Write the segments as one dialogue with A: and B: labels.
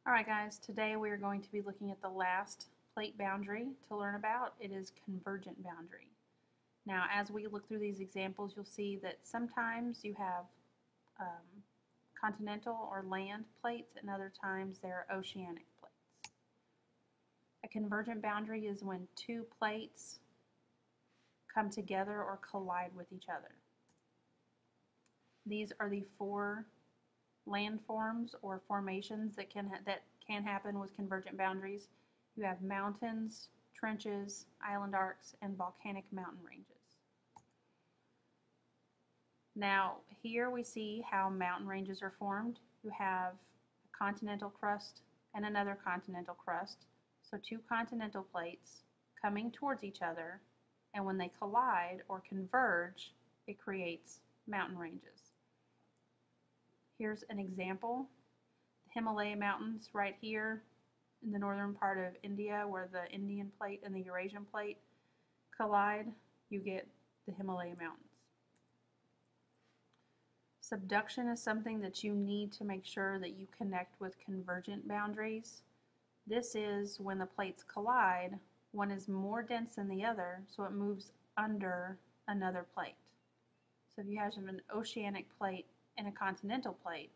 A: Alright guys, today we are going to be looking at the last plate boundary to learn about. It is convergent boundary. Now as we look through these examples, you'll see that sometimes you have continental or land plates and other times they're oceanic plates. A convergent boundary is when two plates come together or collide with each other. These are the four landforms or formations that can happen with convergent boundaries. You have mountains, trenches, island arcs, and volcanic mountain ranges. Now here we see how mountain ranges are formed. You have a continental crust and another continental crust. So two continental plates coming towards each other, and when they collide or converge, it creates mountain ranges. Here's an example. The Himalaya Mountains right here in the northern part of India, where the Indian plate and the Eurasian plate collide, you get the Himalaya Mountains. Subduction is something that you need to make sure that you connect with convergent boundaries. This is when the plates collide, one is more dense than the other, so it moves under another plate. So if you have an oceanic plate and a continental plate,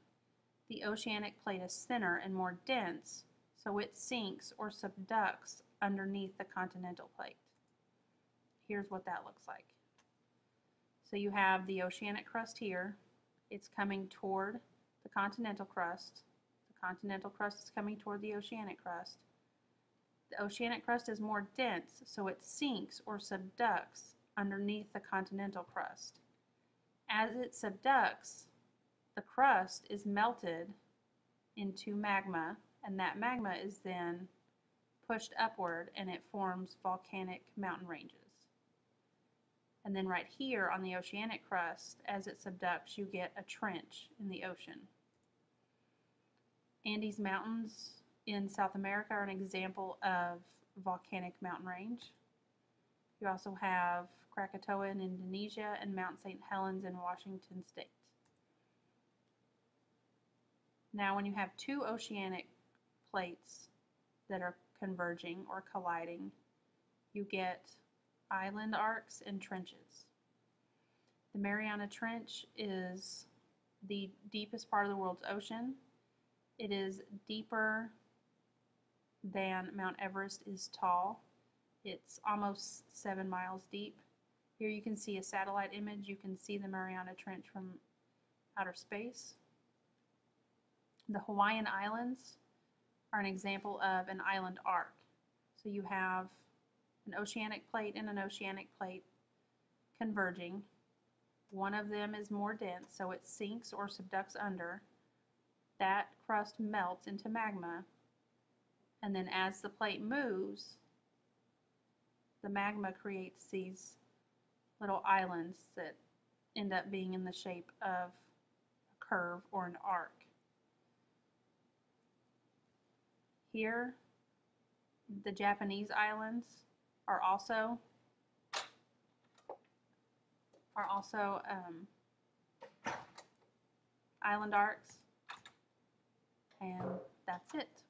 A: the oceanic plate is thinner and more dense, so it sinks or subducts underneath the continental plate. Here's what that looks like. So you have the oceanic crust here. It's coming toward the continental crust. The continental crust is coming toward the oceanic crust. The oceanic crust is more dense, so it sinks or subducts underneath the continental crust. As it subducts, the crust is melted into magma, and that magma is then pushed upward and it forms volcanic mountain ranges. And then right here on the oceanic crust, as it subducts, you get a trench in the ocean. Andes Mountains in South America are an example of volcanic mountain range. You also have Krakatoa in Indonesia and Mount St. Helens in Washington State. Now when you have two oceanic plates that are converging or colliding, you get island arcs and trenches. The Mariana Trench is the deepest part of the world's ocean. It is deeper than Mount Everest is tall. It's almost 7 miles deep. Here you can see a satellite image. You can see the Mariana Trench from outer space. The Hawaiian Islands are an example of an island arc. So you have an oceanic plate and an oceanic plate converging. One of them is more dense, so it sinks or subducts under. That crust melts into magma, and then as the plate moves, the magma creates these little islands that end up being in the shape of a curve or an arc. Here, the Japanese islands are also island arcs, and that's it.